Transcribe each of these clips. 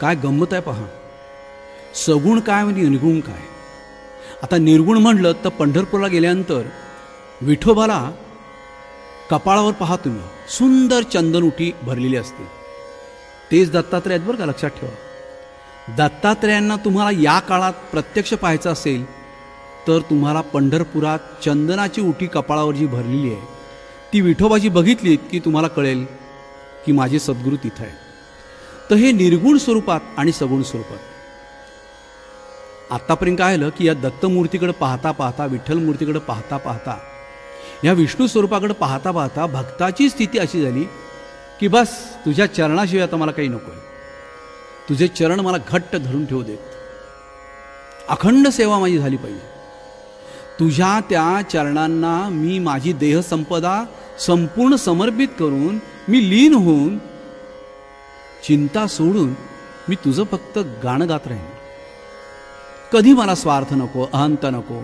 काय गंमत आहे पहा. सगुण काय म्हणजे निर्गुण काय. आता निर्गुण म्हटलं तर पंढरपूरला गेल्यानंतर विठोबाला कपाळावर पहा तुम्ही सुंदर चंदन उटी भरलेली असते. तेच दत्तात्रय आहेत बरं का, लक्षात ठेवा. दत्तात्रयांना तुम्हाला या काळात प्रत्यक्ष पाहायचं असेल तर तुम्हाला पंढरपुरात चंदनाची उटी कपाळावर जी भरलेली आहे ती विठोबाची बघितलीत की तुम्हाला कळेल की माझे सद्गुरू तिथं आहे. तर हे निर्गुण स्वरूपात आणि सगुण स्वरूपात. आत्तापर्यंत काय झालं की या दत्तमूर्तीकडे पाहता पाहता, विठ्ठल मूर्तीकडे पाहता पाहता, या विष्णू स्वरूपाकडे पाहता पाहता भक्ताची स्थिती अशी झाली की बस तुझ्या चरणाशिवाय आता मला काही नको आहे. तुझे चरण मला घट्ट धरून ठेवू देत. अखंड सेवा माझी झाली पाहिजे. तुझ्या त्या चरणांना मी माझी देहसंपदा संपूर्ण समर्पित करून मी लीन होऊन चिंता सोडून मी तुझं फक्त गाणं गात राहीन. कधी मला स्वार्थ नको, अहंता नको.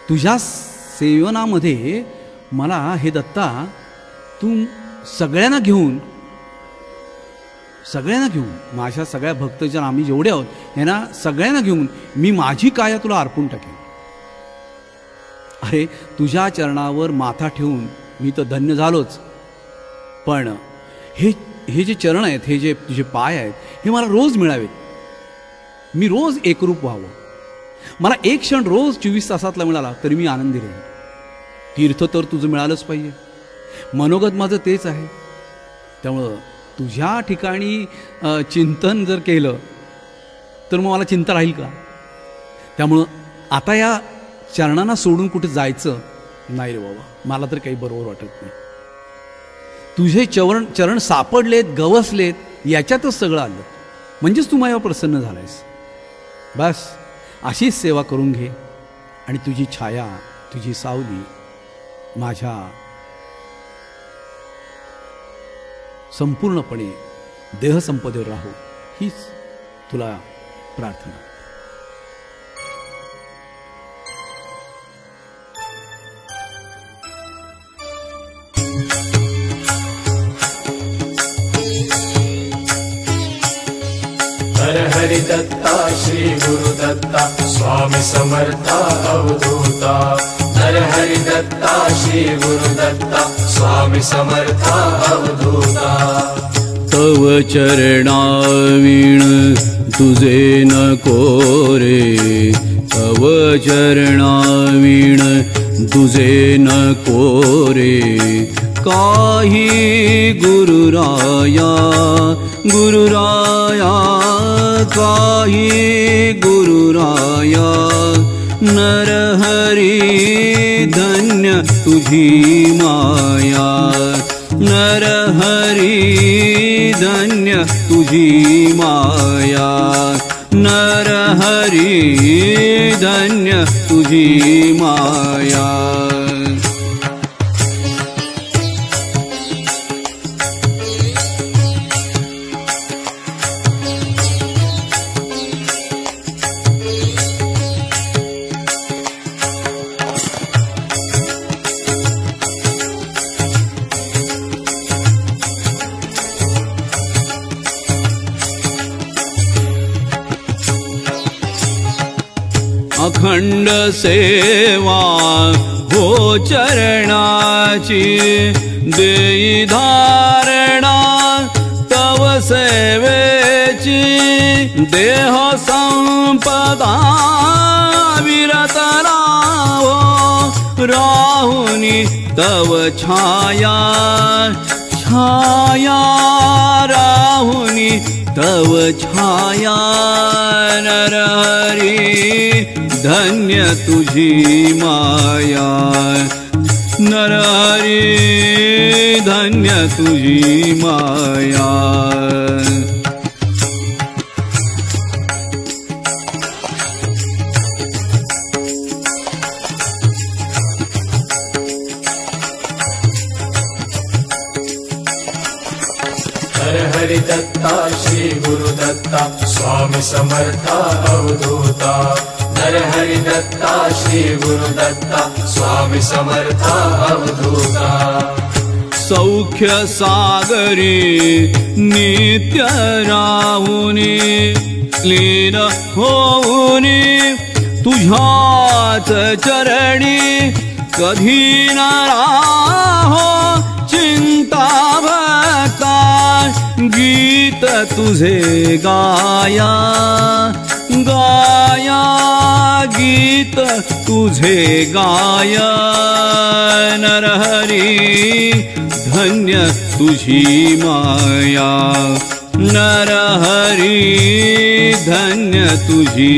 तुझ्या सेवनामध्ये मला हे दत्ता तू सगळ्यांना घेऊन माझ्या सगळ्या भक्तजन आम्ही जेवढे आहोत यांना सगळ्यांना घेऊन मी माझी काया तुला अर्पून टाकेन. अरे तुझ्या चरणावर माथा ठेवून मी तर धन्य झालोच, पण हे जे चरण आहेत, हे जे तुझे पाय आहेत, हे मला रोज मिळावेत. मी रोज एकरूप व्हावं. मला एक क्षण रोज 24 तासातला मिळाला तरी मी आनंदी राहीन. तीर्थ तर तुझं मिळालंच पाहिजे. मनोगत माझं तेच आहे. त्यामुळं तुझ्या ठिकाणी चिंतन जर केलं तर मग मला चिंता राहील का. त्यामुळं आता या चरणांना सोडून कुठे जायचं नाही रे बाबा. मला तर काही बरोबर वाटत नाही. तुझे चरण सापडलेत, गवसलेत, याच्यातच सगळं आलं म्हणजेच तू माझ्यावर प्रसन्न झालायस. बस अशीच सेवा करून घे आणि तुझी छाया, तुझी सावली माझ्या संपूर्णपणे देहसंपदेवर राहो, हीच तुला प्रार्थना. हर हरि दत्ता श्री गुरु दत्ता स्वामी समर्था अवधूता. हर हरि दत्ता श्री गुरु दत्ता स्वामी समर्था अवधूता. तव चरणावीण तुझे नको रे, तव चरणावीण तुझे नको रे. काही गुरुराया गुरुराया, काही गुरुराया. नरहरी धन्य तुझी माया, नरहरी धन्य तुझी माया, नरहरी धन्य तुझी माया. अखंड सेवा हो चरणाची, देई धारणा तव सेवेची. देह संपदा विरत राहो, राहुनी तव छाया छाया, राहुनी तव छाया. नरहरी धन्य तुझी माया, नरहरी धन्य तुझी माया. हर हरि दत्ता श्री गुरु दत्ता स्वामी समर्था अवधूता. हर हरि दत्ता श्री गुरु दत्ता स्वामी समर्था अवधूता. सौख्य सागरी नित्य राहुनी लीन होऊनी तुझ्याच चरणी कधी न राहो चिंता भक्ता गीत तुझे गाया गाया गीत तुझे गाया नरहरी धन्य तुझी माया नरहरी धन्य तुझी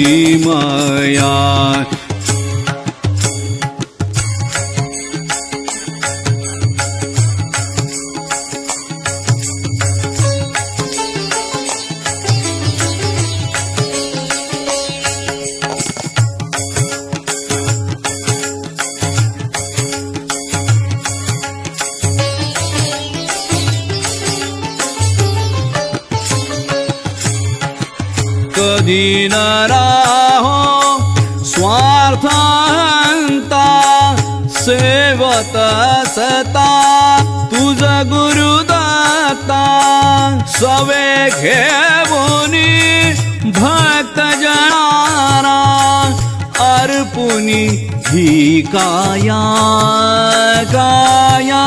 माया कधी न राहो स्वार्थहंता सेवत सता तुझ गुरुदत्ता सवे घेऊनी भक्त जनारा अर्पुनी ही काया काया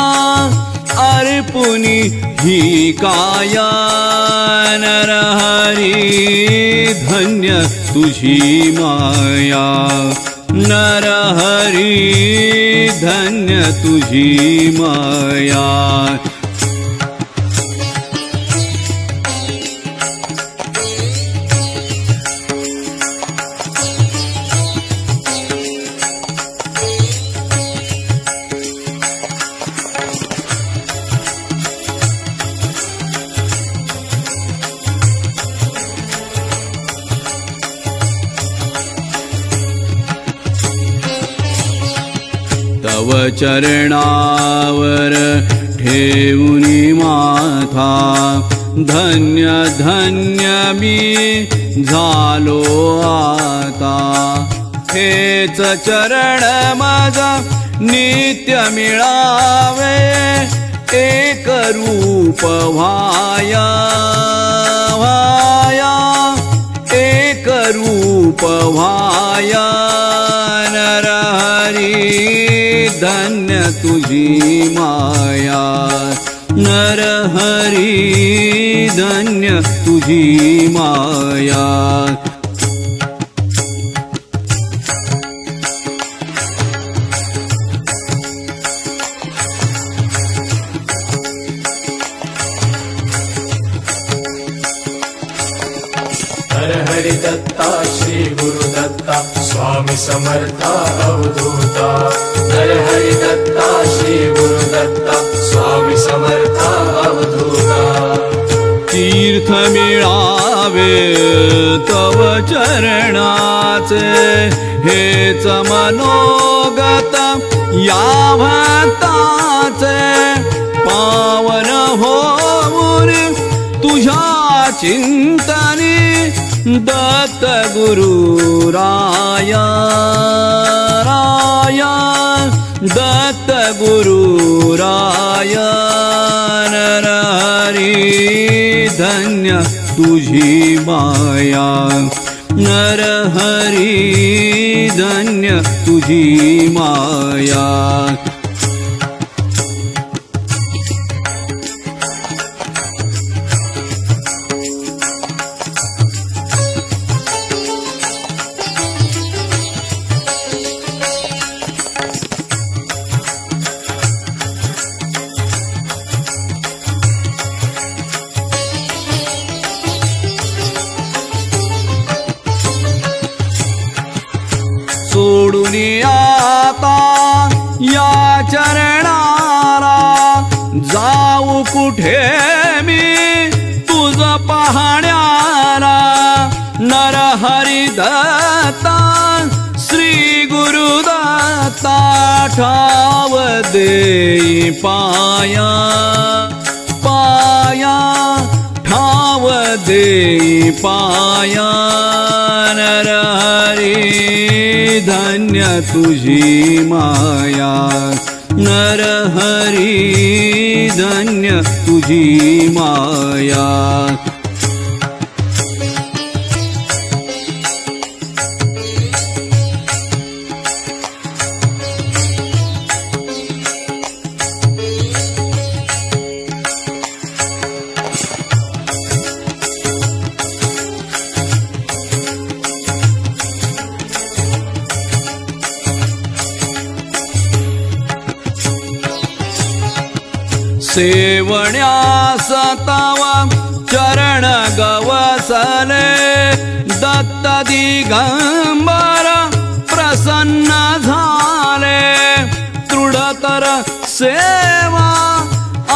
अर्पुनी ही काया नरहरी धन्य तुझी माया नरहरी धन्य तुझी माया तव चरणावर ठेवूनी माथा धन्य धन्य मी झालो आता हेच चरण माझा नित्य मिळावे एक रूप व्हाया व्हाया एक रूप व्हाया नरहरी धन्य तुझी माया नरहरी धन्य तुझी माया नरहरि दत्ता श्री गुरुदत्ता स्वामी समर्था अवधूता नरहरि दत्ता श्री गुरुदत्ता स्वामी समर्था अवधूता तीर्थ मिळावे तव चरणाचे हेच मनोगत या भक्ताचे पावन होऊन तुझ्या चिंतनी दत्त गुरु राया राया दत्त गुरु राया नरहरी धन्य तुझी माया नरहरी धन्य तुझी माया सोडून आता या चरणारा जाऊ कुठे मी तुझ पाहण्याला नरहरि दत्ता श्री गुरुदत्ता ठाव देई पाया पाया ठाव देई पाया नरहरी धन्य तुझी माया नरहरी धन्य तुझी माया. सेवण्यास तव चरण गवसले दत्त दिगंबर प्रसन्न झाले. दृढतर सेवा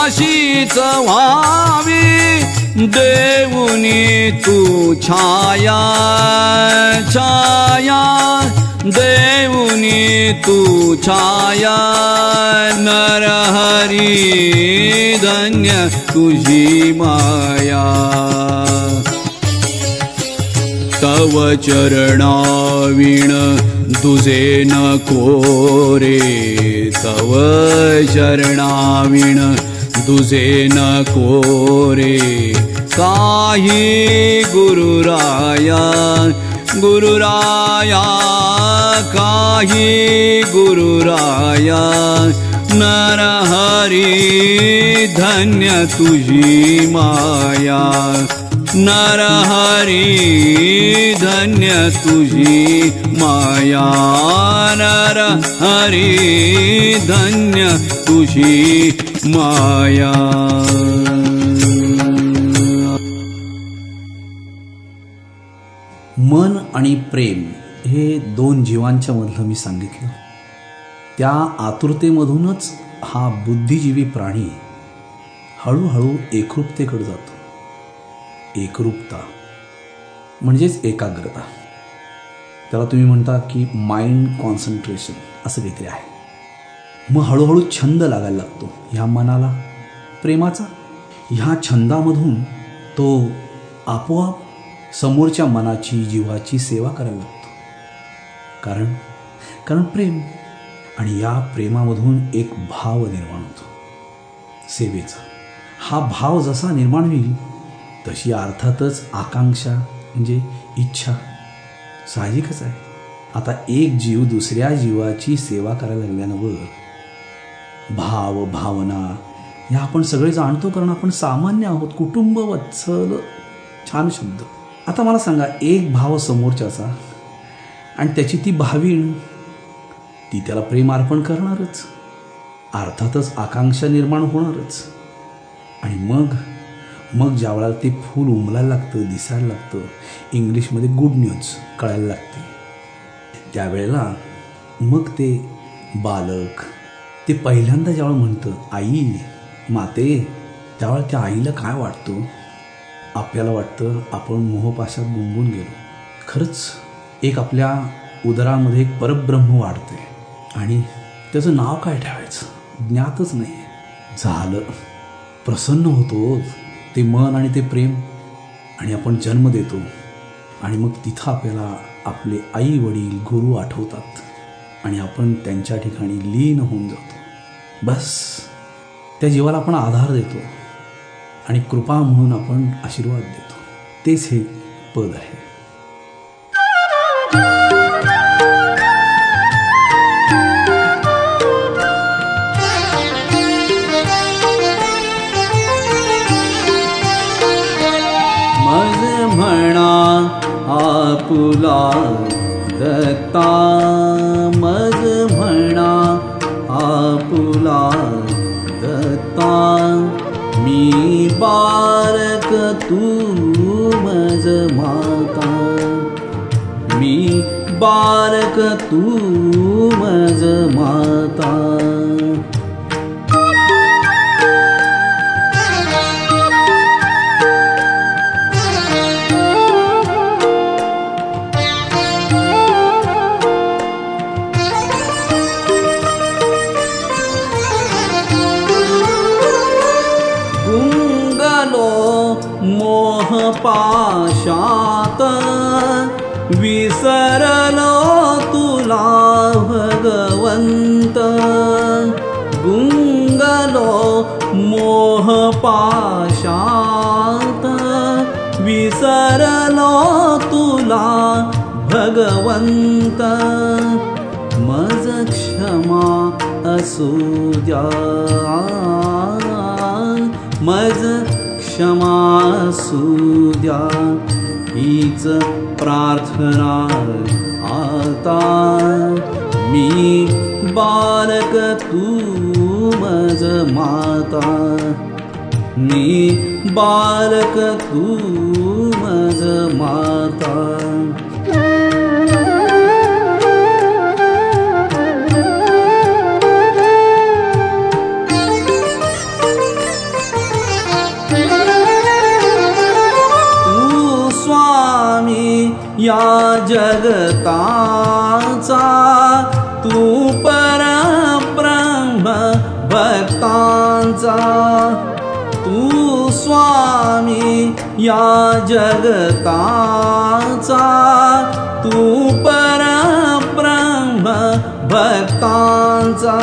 अशीच व्हावी देऊनी तू छाया छाया देऊनी तू छाया. नरहरी धन्य तुझी माया. तव चरणाविण तुझे नको रे. तव चरणाविण तुझे नको रे. काही गुरुराया गुरुराया काही गुरुराया. नरहरी धन्य तुझी माया. नरहरी धन्य तुझी माया. नरहरी धन्य तुझी माया. मन आणि प्रेम हे दोन जीवांच्या मधलं मी सांगितलं. त्या आतुरतेमधूनच हा बुद्धिजीवी प्राणी हळूहळू एकरूपतेकडे जातो. एकरूपता म्हणजेच एकाग्रता. त्याला तुम्ही म्हणता की माइंड कॉन्सन्ट्रेशन असं काहीतरी आहे. मग हळूहळू छंद लागायला लागतो ह्या मनाला प्रेमाचा. ह्या छंदामधून तो आपोआप समोरच्या मनाची जीवाची सेवा करायला लागतो. कारण प्रेम. आणि या प्रेमामधून एक भाव निर्माण होतो सेवेचा. हा भाव जसा निर्माण होईल तशी अर्थातच आकांक्षा म्हणजे इच्छा साहजिकच आहे. आता एक जीव दुसऱ्या जीवाची सेवा करायला लागल्यानं भाव भावना ह्या आपण सगळे जाणतो कारण आपण सामान्य आहोत. कुटुंब वत्सल छान शब्द. आता मला सांगा एक भाव समोरच्याचा आणि त्याची ती भावीण ती त्याला प्रेम अर्पण करणारच. अर्थातच आकांक्षा निर्माण होणारच. आणि मग ज्या वेळेला ते फूल उमलायला लागतं दिसायला लागतं इंग्लिशमध्ये गुड न्यूज कळायला लागते त्यावेळेला मग ते बालक ते पहिल्यांदा ज्यावेळेला म्हणतं आई माते त्यावेळेला त्या आईला काय वाटतं. आपल्याला वाटतं आपण मोहपाशात गुंगून गेलो. खरंच एक आपल्या उदरामध्ये एक परब्रह्म वाढते आणि त्याचं नाव काय ठेवायचं ज्ञातच नाही. झालं प्रसन्न होतो ते मन आणि ते प्रेम आणि आपण जन्म देतो आणि मग तिथं आपल्याला आपले आई वडील गुरु आठवतात आणि आपण त्यांच्या ठिकाणी लीन होऊन जातो. बस त्या जीवाला आपण आधार देतो आणि कृपा म्हणून आपण आशीर्वाद देतो. तेच हे पद आहे. आपुला दत्ता मज म्हणा आपुला दत्ता मी बारक तू मज माता मी बारक तू मज माता. पाशात विसरलो तुला भगवंत मोह पाशात विसरलो तुला भगवंत मज क्षमा असू द्या मज क्षमा असू द्या हीच प्रार्थना आता मी बालक तू मज माता मी बालक तू मज माता या जगताचा तू परब्रह्म भक्तांचा तू स्वामी या जगताचा तू परब्रह्म भक्तांचा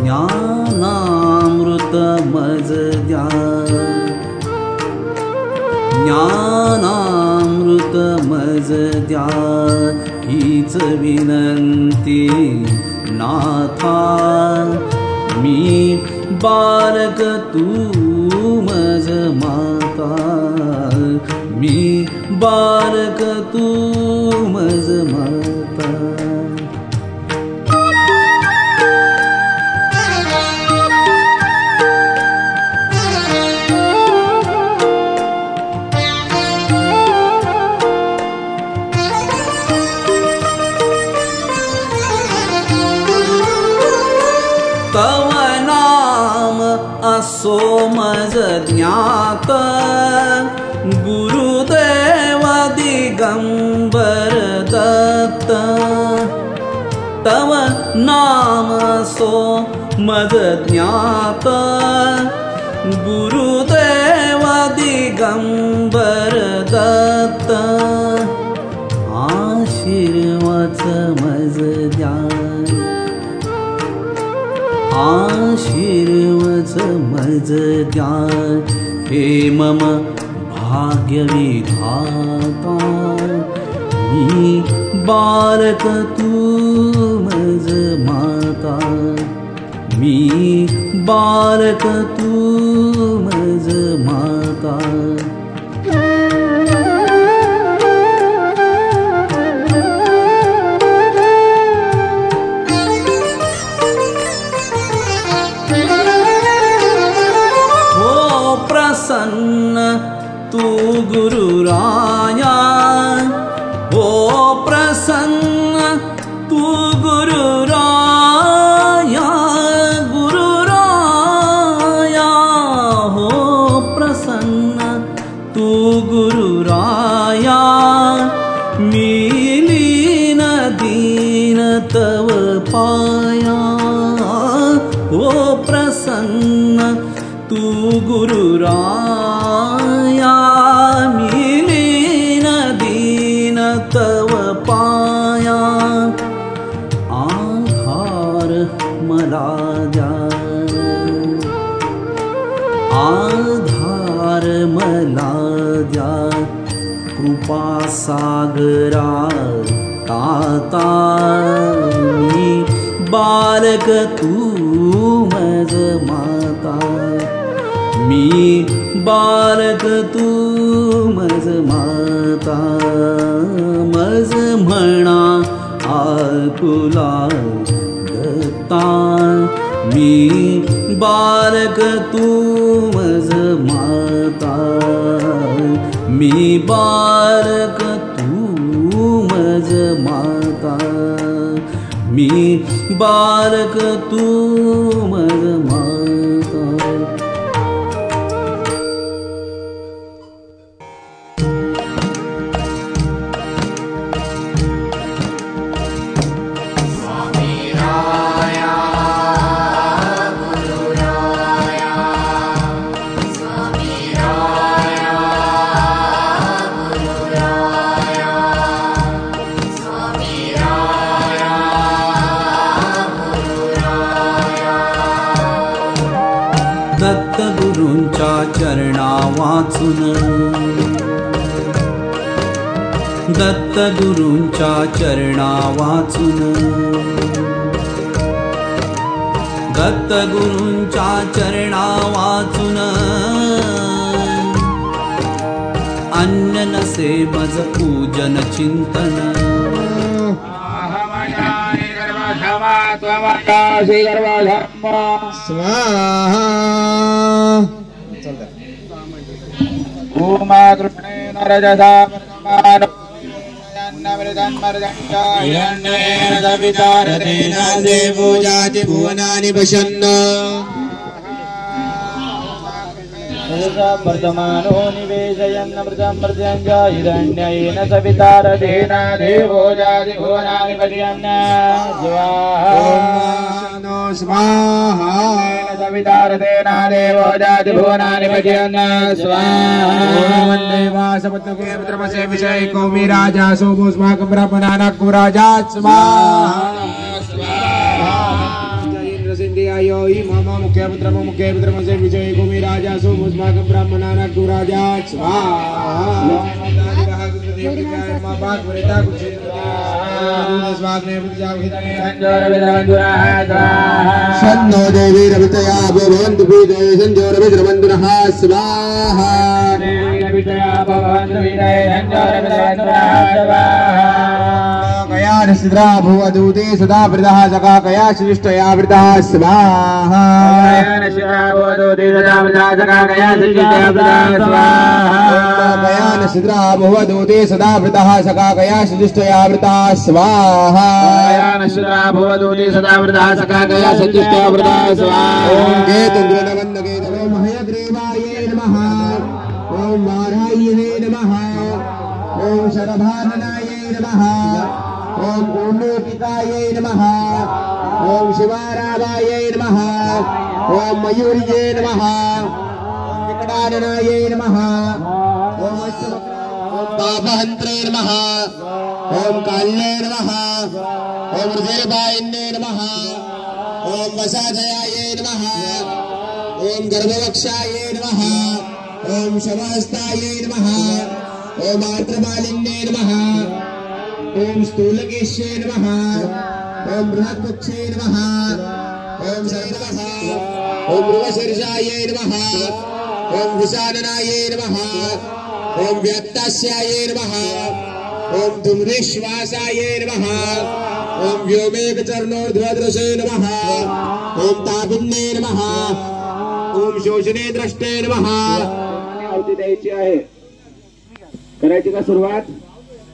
ज्ञानामृत मज द्या ज्ञानामृत मज द्या हीच विनंती नाथा मी बालक तू मज माता मी बालक तू मज माता तव नाम असो मज ज्ञात गुरुदेव दिगंबर दत्त तव नाम असो मज ज्ञात गुरुदेव दिगंबर दत्त आशीर्वाद मज द्या आशीर्वाद मज द्या हे मम भाग्य विधाता मी बालक तू मज माता मी बालक तू मज माता प्रसन्न तू गुरुराया हो प्रसन्न तू गुरुराया गुरुराया हो प्रसन्न तू गुरुराया मिलीन दीन तव पाया हो प्रसन्न तू गुरुराया मिलीन दीन तव पाया आधार मला द्या आधार मला द्या कृपा सागरा ताता मी बालक तू मज माता मी बालक तू मज माता मज म्हणा आकुला दत्ता मी बालक तू मज माता मी बालक तू मज माता मी बालक तू मज माता वाचून दत्तगुरूंच्या चरणा वाचून दत्तगुरूंच्या चरणा वाचून अन्य नसे मज पूजन चिंतन स्वाहा ओमा कृष्णेन रजसा हिरण्येन दवितारतेन देवो जाति भुवनानि पश्यन् वर्तमानो निवेशयन्नमृतं मृत्यञ्ज हिरण्येन सवितारतेन देवो जाति भुवनानि पश्यन् स्वाहा सवितारतेन देवो जाति भुवनानि पश्यन् स्वाहा वन्दे वासवत्नके पुत्रमसे विषय कौमि राजा सोमोस्माकं ब्रह्मणानकं राजा स्वाहा सिंधियायो मम मुख्य पुत्रमसे विजय कौमि राजा सोमोस्माकं ब्रह्मणानकं राजा स्वाहा सन्नो देवी रवितया भवन्तु पीते संजोरविद्रवन्दुनः स्वाहा कया निद्रा भुवदूते सदा वृतः सखा कया श्रेष्ठया वृतः स्वाहा कया निद्रा भुवदूते सदा वृतः सखा कया श्रेष्ठया वृतः स्वाहा भवदूति सदा वृथा सखा कया सचिष्टा वृथा स्वाहा ओम केतुन्द्रनवन्दके ओम हयग्रीवाय नमः ओम वाराह्ये नमः ओम शरभाननाय नमः ओम ऊर्णोपिकाय नमः ओम शिवारावाय नमः ओम मयूर्ये नमः ओम विकटाननाय नमः ओम पापहन्त्रे नमः ओम काल्ये नमः ओम हृदयपायिन्ये नमः ओम वसाधयाय नमः ओम गर्भवक्षाय नमः ओम शवहस्ताय नमः ओम आर्द्रमालिन्ये नमः ओम स्थूलकेश्ये नमः ओम बृहत्पक्षे नमः ओम शैलवः ओम मृगशीर्षाय नमः ओम विषाननाय नमः ओम व्यक्तास्याय नमः ओम धूम्रेश्वासाय नमः ओम व्योमेकचरणोर्ध्वदृशे नमः ओम तापिन्ये नमः ओम शोषणे द्रष्टे नमः आहुती द्यायची आहे करायची का सुरुवात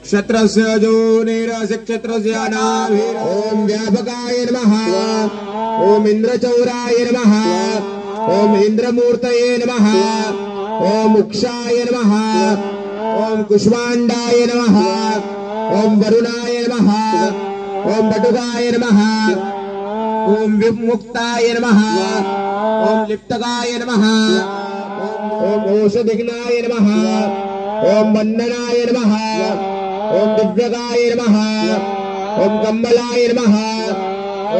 क्षत्रस्य जोनिरस्य क्षत्रस्य नाभिः ओम व्यापकाय नमः ओम इंद्रचौराय नमः ओम इंद्रमूर्तये नमः ओम उक्षाय नमः ओम कुष्माण्डाय नमः ओम वरुणाय नमः ओम बटुकाय नमः ओम विमुक्ताय नमः ओम लिप्तकाय नमः ओम औषधिघ्नाय नमः ओम वन्दनाय नमः ओम दिव्यकाय नमः ओम कम्बलाय नमः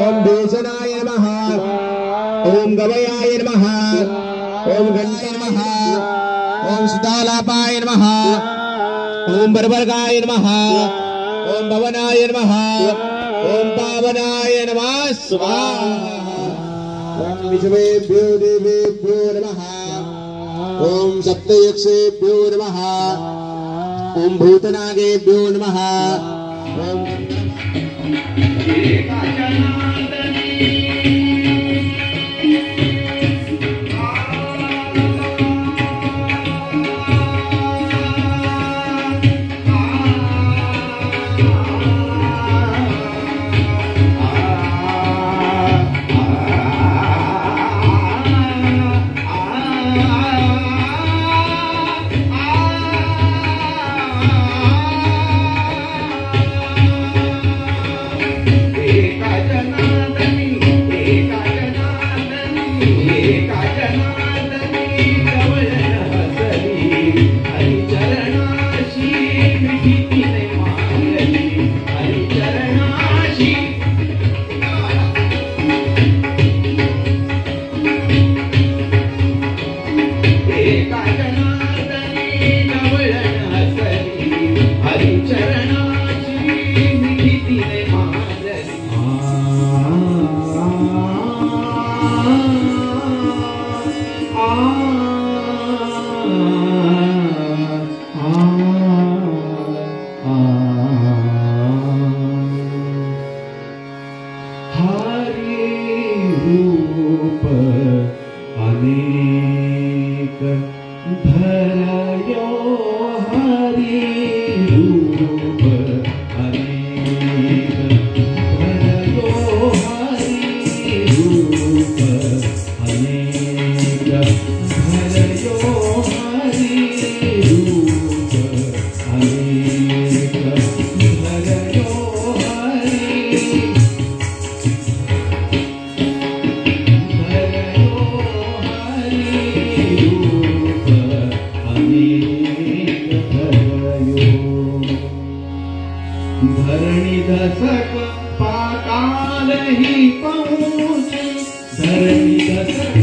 ओम भूषणाय नमः ओम गवयाय नमः ओम घंटाय नमः ओम सुतालापाय नमः ओम बर्बरकाय नमः ओम भवनाय नमः ओम पावनाय नमः स्वाहा ओम विश्वेभ्यो देवेभ्यो नमः ओम सप्तयक्षेभ्यो नमः ओम भूतनागेभ्यो नमः ओम धरयो हरि रूप अनेक धरयो हरि रूप अनेक धरयो हरि रूप अनेक धरयो धरणी दशक पाताल ही पहुँची धरणी दशक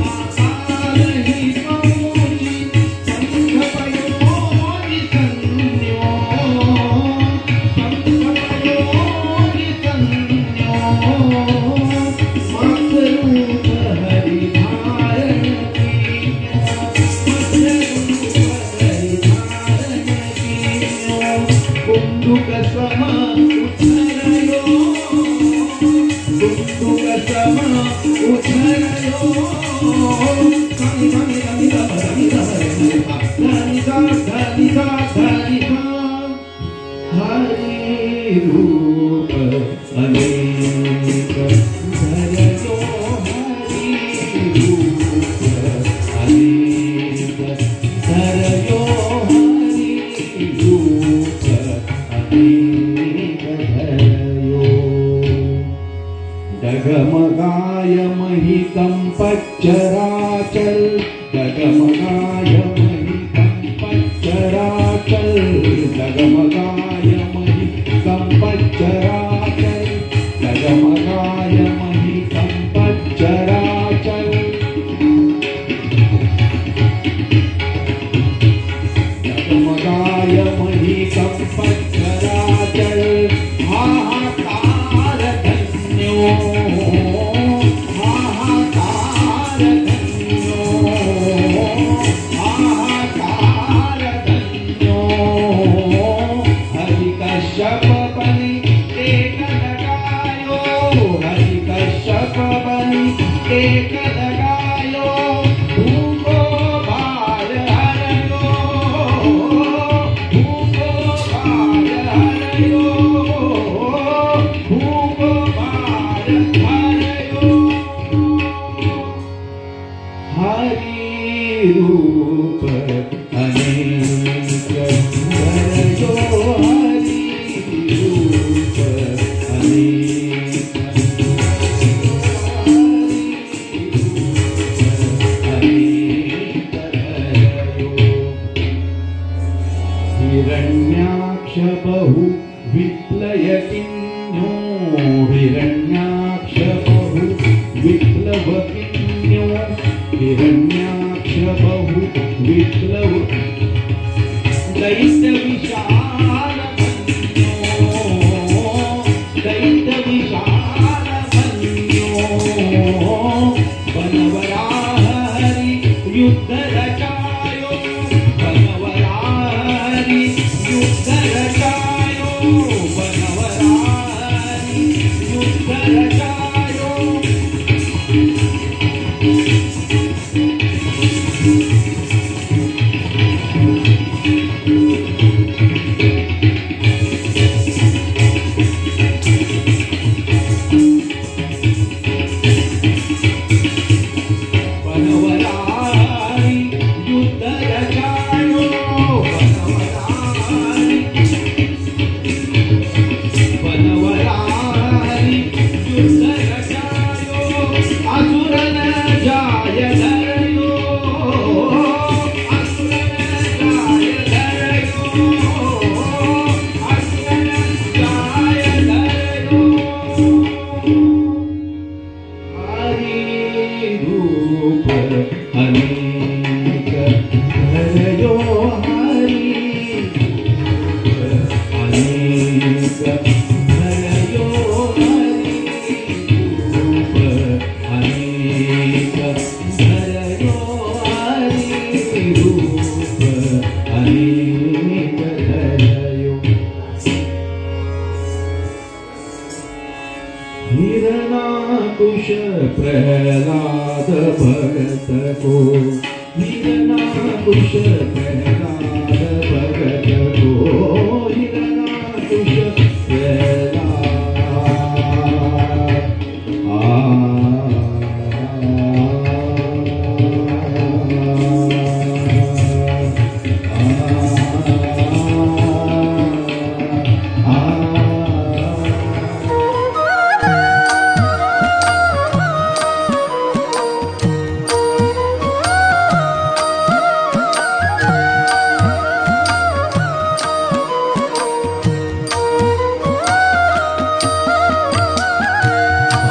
पाताल ही पहुँची पंख पयोनि संन्यो पंख पयोनि संन्यो मत रूप हरि धारण कीन्यो कुंडुक समा उठरयो कुंडुक समा उठरयो धनि धनि धनि धनि धनि धनि धनि धनि हरि रूप अनेक धरयो हरि रूप अनेक धरयो हरि रूप डगमगाय महितं पच्चराचल डगमगाय महितं पच्चराचल डगमगाय महितं पच्चराचल डगमगाय महितं पच्चराचल डगमगाय महितं पच्चराचल हाहाकार धन्यो हाहाकार धन्यो हाहाकार धन्यो हरि कश्यप बलि एक लगायो हरि कश्यप बलि एक लगायो भूको भार हरयो भूको भार हरयो भूको भार हरयो हरि रूप अनेक धरयो हरि रूप अनेक हिरण्याक्ष बहु विप्लयकिन्यो हिरण्याक्ष बहु विप्लवकिन्यो हिरण्याक्ष बहु विप्लव दैत्य विशाल दैत्य विशाल बनवराह हरि युद्ध रचायो बनवराह हरि युद्ध रचायो बनवराह हरि युद्ध रचायो हिरणाकुश प्रहलाद भरत को हिरणा हिरणाकुश प्रह्लाद भगत को हिरणाकुश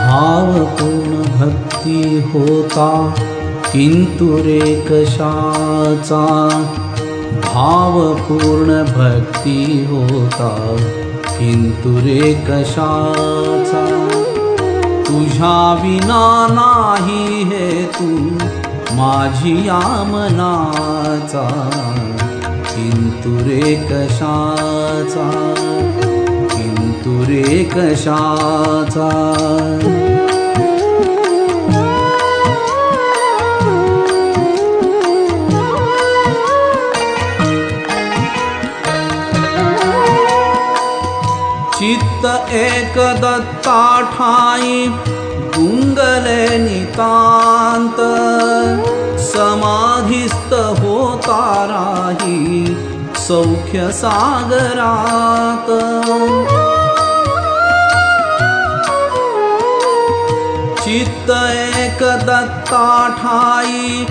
भावपूर्ण भक्ती होता किंतु रे कशाचा, भावपूर्ण भक्ती होता किंतु रे कशाचा, तुझ्या विना नाही हे तू माझिया मनाचा, किंतु रे कशाचा, किंतु रे कशाचा. चित्त एक दत्ता ठाई गुंगले नितांत, समाधिस्थ होता राही सौख्य सागरात. चित्त एक दत्ता ठाई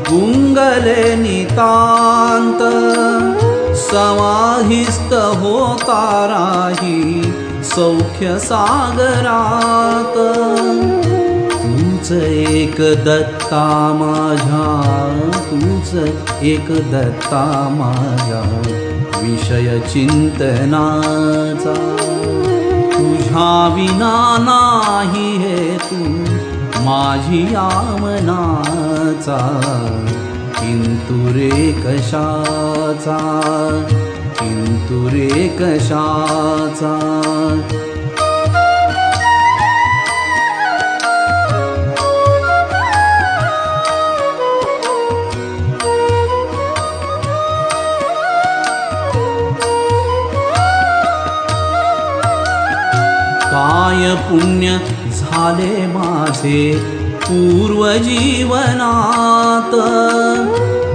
गुंगले नितांत, समाधिस्थ होता राही सौख्य सागरात. तूच एक दत्ता माझ्या, तूच एक दत्ता माझ्या विषय चिंतनाचा, तुझ्या विना नाही हे तू माझिया मनाचा, किंतु रे कशाचा, किंतु रे कशाचा. काय पुण्य झाले माझे पूर्वजीवनात,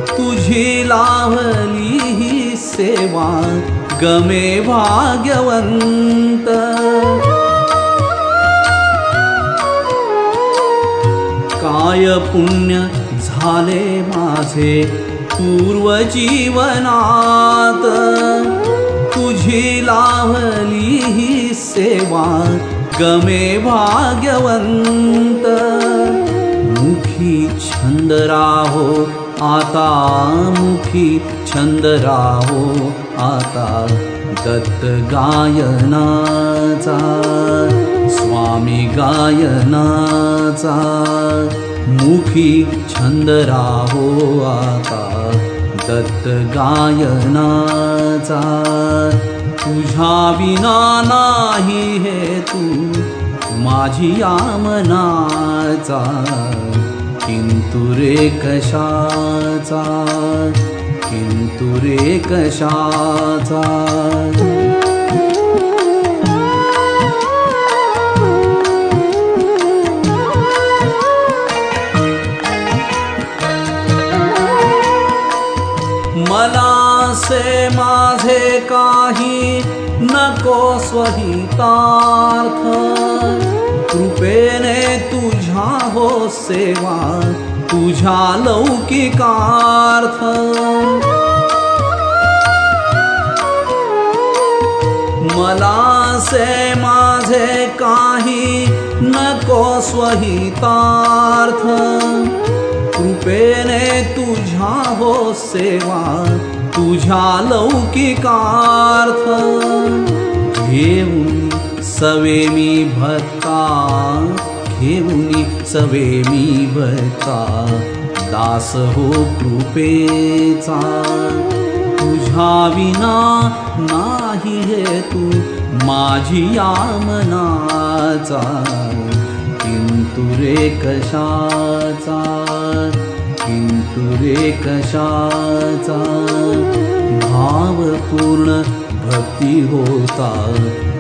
तुझी लाभली ही सेवा गमे भाग्यवंत. काय पुण्य झाले माझे पूर्वजीवनात, तुझी लाभली ही सेवा गमे भाग्यवंत. मुखी छंद राहो आता, मुखी छंद राहो आता दत्त गायनाचा, स्वामी गायनाचा. मुखी छंद राहो आता दत्त गायनाचा, तुझ्या विना नाही हे तू माझिया मनाचा, किंतु रे कशाचा, किंतु रे कशाचा. मला से माझे काही नको स्वहितार्थ, कृपेने तुझ्या हो सेवा तुझ्या लौकिकार्थ. मला से माझे काही नको स्वहितार्थ, कृपेने तुझ्या हो सेवा तुझ्या लौकिकार्थ. घेऊन सवे मी भक्ता, घेऊन सवे मी भक्ता, दास हो कृपेचा. तुझ्या विना नाही हे तू माझिया मनाचा, किंतु रे कशाचा, किंतु रे कशाचा भावपूर्ण भक्ती होता,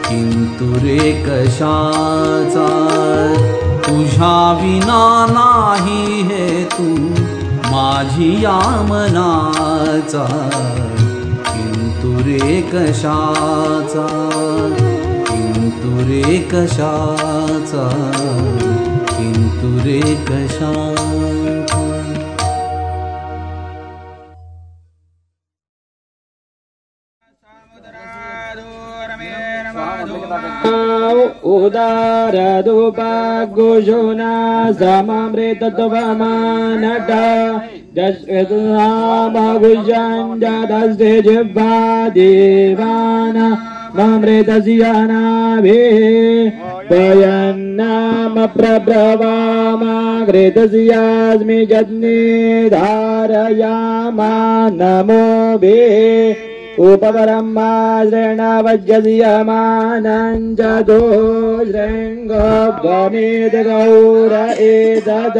किंतु रे कशाचा तुझ्या विना नाही हेतू माझी या मनाचा, किंतु रे कशाचा, किंतु रे कशाचा, किंतु रे कशाचा. उदारदुपगुशुना सममृतत्वमानट जस्कृतनामगुजन्ददस्ते जिह्वा देवान ममृतस्य नाभे पयन्नाम प्रब्रवामाघृतस्यास्मि जज्ञे धारयामा नमो भे उपपरमाश्रेणवज्यमानञ्जतो शृङ्गमेद गौर एतद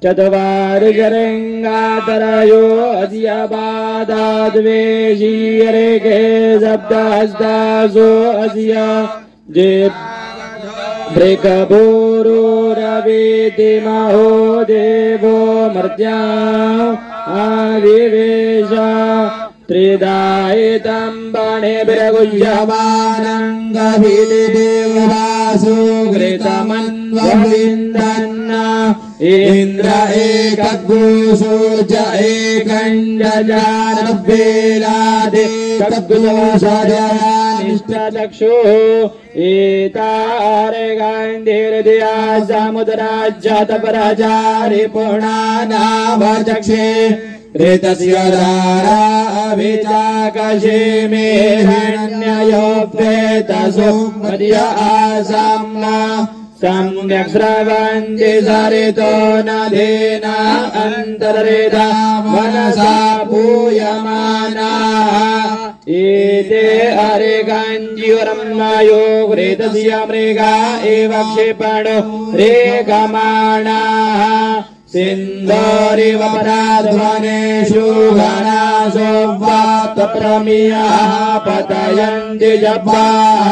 चत्वारिशृङ्गातरयो अद्य बाधाद्वेषीयरेखे सप्तहस्तासो अद्य भृगभूरुरवीति महो देवो मर्त्या आविवेश त्रिदायितं बणिभिर्गुह्यमानङ्गभिदेववासु घृतमन्वविन्दन्न इन्द्र एकग्गुसूर्य एकञ्जजानवेलादे कग्गुसोषधयानिष्टचक्षुः एतारेगान्धिर्दिया समुद्राज्यतपराचारि पूर्णानाभचक्षे ऋतस्य धारा अभिचाकशे मे हिरण्ययोपेतसो मध्य आसाम्ना सम्यक् स्रवन्ति सरितो नदीन अन्तर्वेदा मनसा पूयमानाः एते अरेगाञ्जीवरम्नायो ऋतस्य मृगा एव क्षिपणो रेगमाणाः सिन्धोरिव पराध्वनेषु घनासो वातप्रमियाः पतयन्ति जब्बाः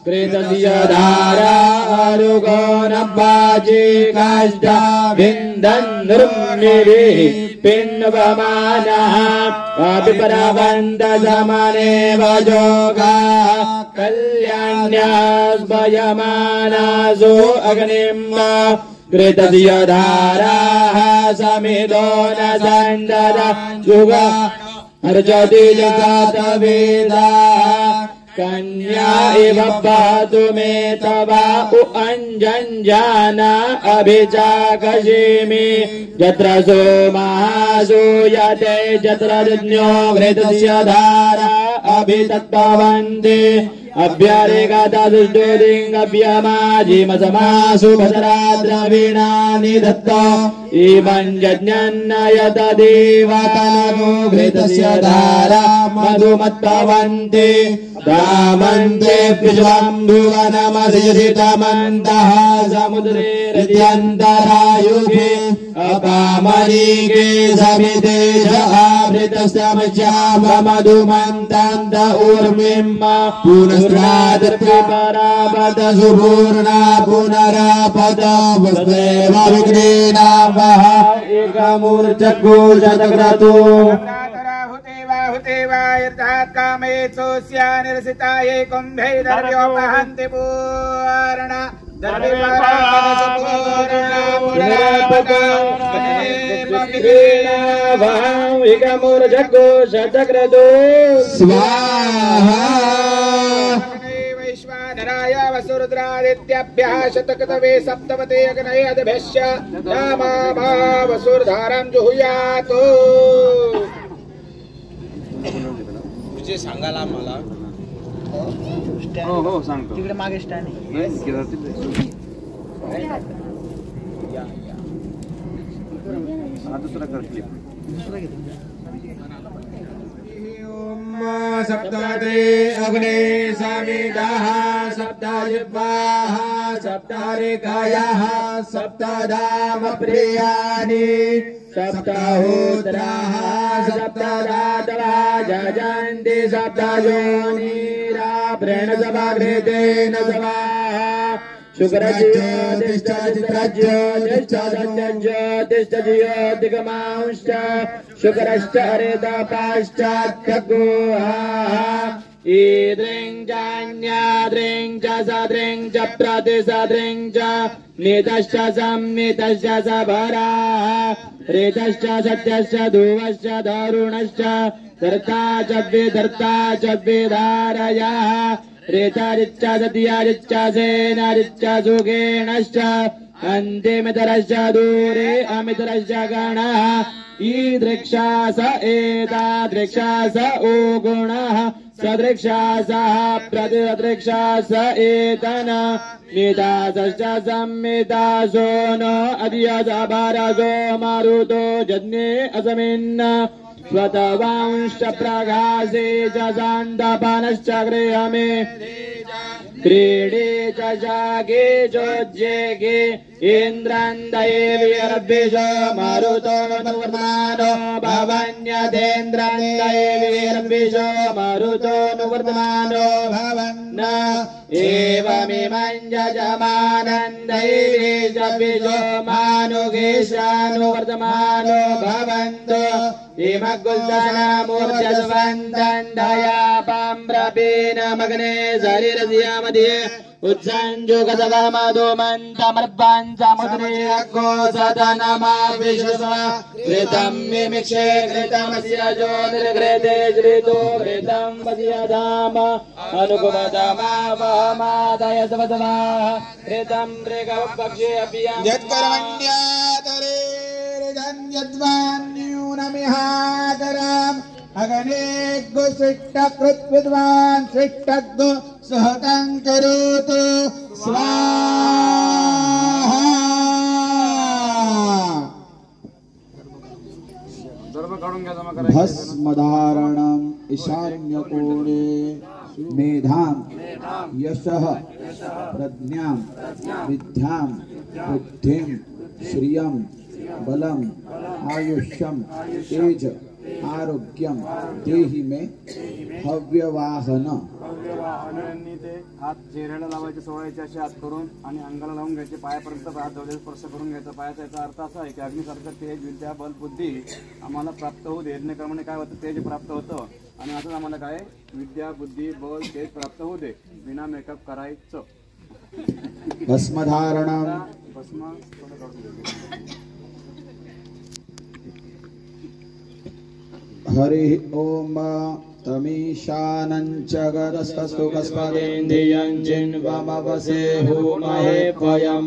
कृतस्य धारा अरुगो नब्बाजी काष्ठ विन्दन् नृम्निभिः पिन्वमानः अभिपरवन्तसमनेव जोगाः कल्याण्यास्भयमानासो अग्निम् कृतस्य धाराः समिदो न सन्दद युग अर्जति जगतवेदाः कन्या इव पातु मे तव अंजंजाना अभिचाकशिमि यत्र सोमः सूयते यत्र रज्ञो घृतस्य धारा अभितत्पवन्ति अभ्यारेगादादुष्टोदिङ्गभ्यमाजीमसमासु भद्राद्रवीणानि दत्त इमं यज्ञन्नयत देवतनको घृतस्य धारा मधुमत्पवन्ति दामन्ते विश्वम्भुवनमधिष्ठितमन्तः समुद्रे हृद्यन्तरायुगे अपामरीके समिदेश आवृतस्तमश्याम मधुमन्तान्त ऊर्मिम् पुनस्त्रादपरापद सुपूर्णा पुनरापद वस्तेव विघ्नेनावः एकमूर्चकोशतक्रतु हुतेवायर्थात् कामयेत्सोऽस्य निरसितायै कुम्भै दर्व्योपहन्ति पूर्ण एकमूर्चकोशतक्रतु स्वाहा वैश्वानराय वसुरुद्रादित्यभ्यः शतक्रतवे सप्तमते अग्नयद्भ्यश्च नामा वसुर्धारं जुहुयातु विजय सांगाला मला हो सांगतो तिकडे मागे स्टँड आहे दुसरा कर क्लिप सप्तते अग्ने समिदः सप्त सप्तजिह्वाः सप्तऋषयः सप्तधामप्रियाणि सप्तहोत्राः सप्तरातवः जजन्ति सप्तयोनिराप्रेण सभाघृतेन सभाः शुक्रज्योतिष्ठज्योतिष्ठज्योतिष्ठज्योतिष्ठज्योतिगमांश्च शुक्रश्च हरितपाश्चात्यगोहाः ईद्रिं चान्याद्रिं च सद्रिं च प्रतिसद्रिं च नितश्च संनितश्च सबराः ऋतश्च सत्यश्च ध्रुवश्च दारुणश्च धर्ता च विधारयः ऋतरिच्च सत्यारिच्च सेनारिच्च सुखेणश्च अन्तिमितरश्च दूरे अमितरश्च गणः ईदृक्षा स एतादृक्षा स ओगुणः सदृक्षा सः प्रतिदृक्षा स एतन निदासश्च संमितासो नो अधियसभारसो मारुतो जज्ञे असमिन्न स्वतवांश्च प्रकाशे च शान्तपानश्च गृहमे क्रीडे च शाके चोज्जेके इन्द्रान्दयेभिरभ्यश मारुतो नुवर्तमानो भवन्यतेन्द्रान्दयेभिरभ्यश मारुतो नुवर्तमानो भवन्न एवमिमं यजमानन्दयेभिरभ्यशो मानुगेशानुवर्तमानो भवन्तु इमगुल्सनामूर्जस्वन्तण्डया पाम्रपीनमग्ने शरीरस्यामध्ये उत्सञ्जुगतमधुमन्तमर्पाञ्चमुद्रेको सदनमाविश्व घृतं मिमिक्षे घृतमस्य ज्योतिर्घृते श्रितो घृतं वस्य धाम अनुगमदमावहमादय सवदवाः घृतं मृगपक्षे अभियां यत्कर्मण्यातरे यद्वान्यूनमिहाकराम् अगने गुसिष्टकृद्विद्वान् शिष्टगु सहतं करोतु स्वाहा भस्मधारणम् ईशान्यकोणे मेधां यशः प्रज्ञां विद्यां बुद्धिं श्रियं बलम आयुष्यम तेज आरोग्यम देहि में हव्यवाहन ते हात चेहऱ्याला लावायचे सोळायचे असे हात करून आणि अंगाला लावून घ्यायचे पायापर्यंत हात जवळ स्पर्श करून घ्यायचा पायाचा याचा अर्थ असा आहे की अग्निसारखं तेज विद्या बल बुद्धी आम्हाला प्राप्त होऊ दे यज्ञक्रमाने काय होतं तेज प्राप्त होतं आणि असंच आम्हाला काय विद्या बुद्धी बल तेज प्राप्त होऊ दे विना मेकअप करायचं भस्मधारणम भस्म थोडं काढून घ्यायचं हरि ओम तमीशानञ्च गदस्तस्तुकस्पदेन्द्रियं जिन्वमवसे होमहे पयं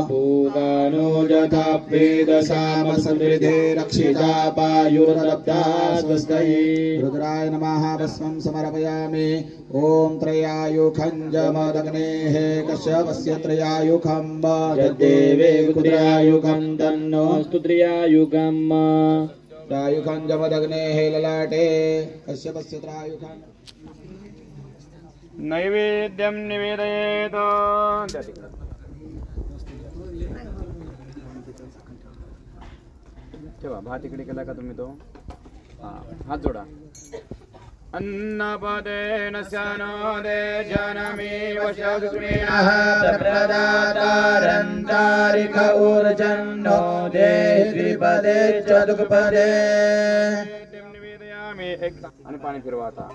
भूगानो यथा वेदसामसमृद्धे रक्षिता पायुरलब्धा स्वस्तये रुद्राय नमः भस्मं समर्पयामि ॐ त्रयायुखञ्जमदग्नेः कश्यपस्य त्रयायुखं यद्देवे कुद्रायुखं तन्नोऽस्तु त्रयायुखम् त्रायुखं जमदग्नेः ललाटे कश्यपस्य त्रायुखं नैवेद्यं निवेदयेत ठेवा भात इकडे केला का तुम्ही तो हात जोडा अन्नपदेन स्यानोदे जनमेव शक्ष्मीणः प्रदातारन्तारिक ऊर्जन्नो द्विपदे चतुष्पदे निवेदयामि आणि पाणी फिरवा आता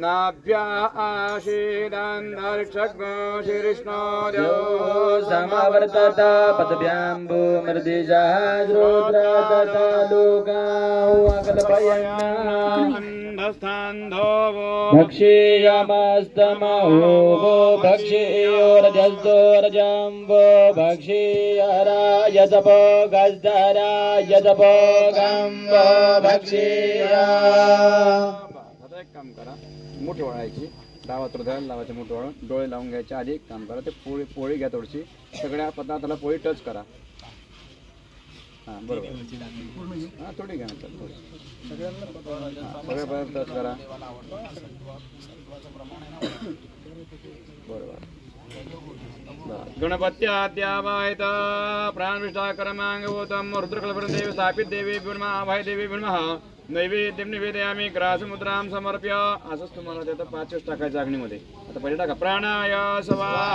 नाभ्या आशीदान्तरिक्षज्ञो श्रीकृष्णो देवो समवर्तत पदभ्याम्बो मृदिजः श्रोत्रतता लोकाः अकल्पयन्ना भक्षीयमस्तमहो वो भक्षीयो रजस्तो रजम्बो भक्षीयरायतपो गजधरायतपो गम्बो भक्षीया एक काम करा मूठ वळायची डावा तृदयाला लावायचे मूठ वळून डोळे लावून घ्यायचे आधी एक काम करा ते पोळी घ्या थोडीशी सगळ्या पदार्थाला पोळी टच करा हां बरोबर हां थोडी घ्या नंतर थोडी सगळ्या पदार्थ टच करा बरोबर गणपत्याद्यावायत प्राणविष्टाकरमांगभूतं रुद्रकल्पदेव स्थापित देवी नमः अभय देवी नमः नैवेद्यं निवेदयामि ग्रासमुद्रां समर्प्य. असंच तुम्हाला त्यात 5 टाकायचं अग्नीमध्ये. आता पहिले टाका प्राणाय स्वाहा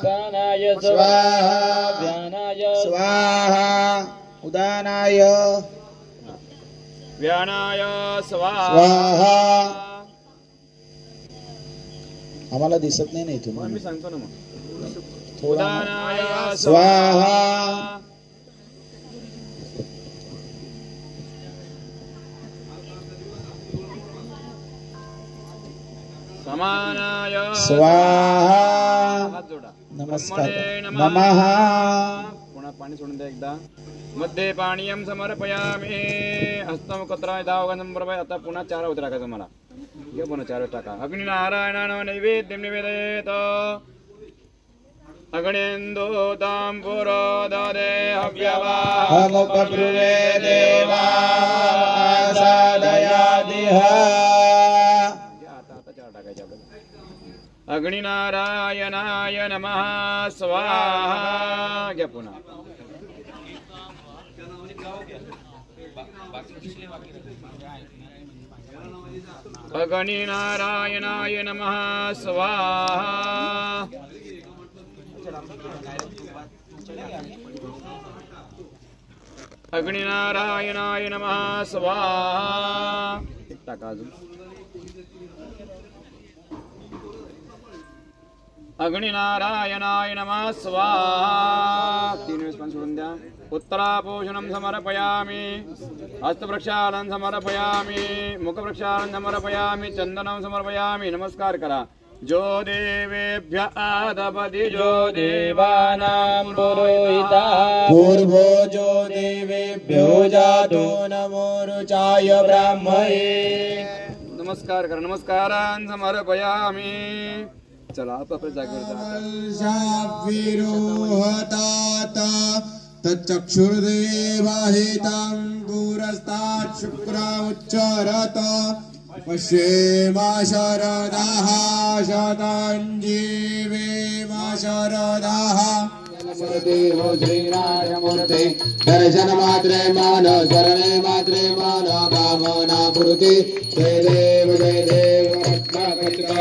प्राणाय स्वाहा व्यानाय स्वाहा उदानाय व्यानाय स्वाहा. आम्हाला दिसत नाही ना इथून. मी सांगतो ना मग. उदानाय स्वाहा समानाय स्वाहा. हात जोडा. नमस्कार ब्रह्मणे नमः. पुन्हा पाणी सोडून द्या एकदा. मध्ये पाणीयं समर्पयामि हस्तं कत्राय दावगं समर्पय. आता पुन्हा 4 होते टाकायचं मला. घे पुन्हा 4 टाका. अग्निनारायणानं नैवेद्यं निवेदयेत. अग्नेन्दो ताम्पुरो ददे हव्यवाः अमुपब्रुवे देवा सादयादिह. आता 4 टाकायचे आपल्याला. अग्निनारायणाय नमः स्वाहा. घ्या पुन्हा. अग्निनारायणाय नमः स्वाहा. अग्निनारायणाय नमः स्वाहा. टाका अजून. अग्निनारायणाय नमः स्वाहा. 3 वेळेस पण सोडून द्या. उत्तरापोषणं समर्पयामि हस्तप्रक्षालनं समर्पयामि मुखप्रक्षालनं समर्पयामि चंदनं समर्पयामि. नमस्कार करा. जो देवेभ्य आदपति जो देवानां पुरोहितः पूर्वो जो देवेभ्यो जातो नमो रुचाय ब्राह्मणे. नमस्कार करा. नमस्कारान् समर्पयामि. चला आपल्या जागेवर जा. विरोहतात तच्चक्षुर्देवाहितं पुरस्तात् शुक्रा उच्चरत. पश्येमा शरदाः शताञ्जीवेमा शरदाः. हो श्रीराजमूर्ते दर्शन मात्रे मान शरणे मात्रे मान कामना पूर्ति. जय देव रत्नाकचिता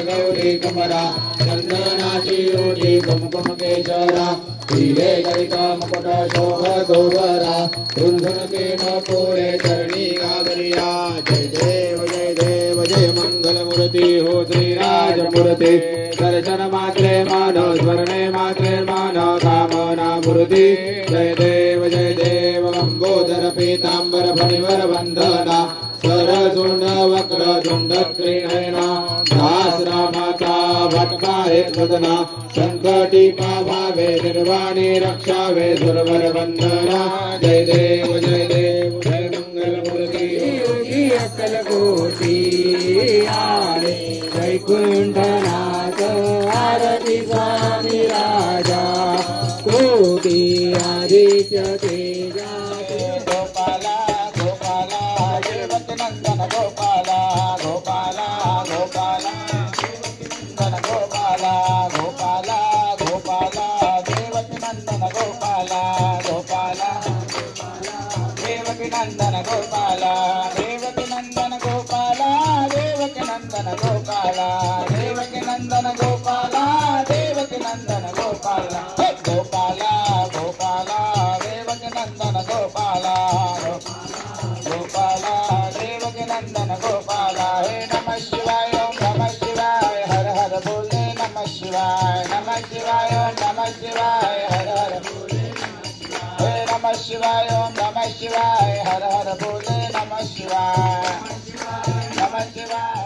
गौरी कमरा चंदनाची रोटी कुमकुम केशरा. हीरे गरिता मुकुट शोभ शोभरा धुनधुनकेन पूरे चरणी गागरिया. जय देव जय मंगलमूर्ति हो श्रीराजमूर्ते. दर्शन मात्रे मान स्मरणे मात्रे मान कामना पूर्ति. जय देव लंबोदर पीतांबर फणिवर वंदना. सरसुंड वक्र झुंड त्रिनयना. सहस्रा माता भटकारे सदना. संकटी पावावे निर्वाणी रक्षावे सुरवर वंदना. जय देव जय मंगलमूर्ति योगी अकल कोटी. आरे वैकुंठनाथ आरती स्वामी राजा. कोटी आदित्य तेजा. गोपाला गोपाला देवकी नंदन गोपाला गोपाला गोपाला नंदन गोपाला गोपाला गोपाला देवकी नंदन गोपाला गोपाला देवकी नंदन गोपाला देवकी नंदन गोपाला देवकी नंदन गोपाला देवकी नंदन गोपाला देवकी नंदन गोपाला. गोपाला गोपाला देवकी नंदन गोपाला गोपाला देवकी नंदन गोपाला. हे नमः शिवाय ओम नमः शिवाय हर हर बोले नमः शिवाय नमः शिवाय ओम नमः शिवाय हर हर बोले. हे नमः शिवाय ओम नमः शिवाय हर हर बोले नमः शिवाय नमः शिवाय.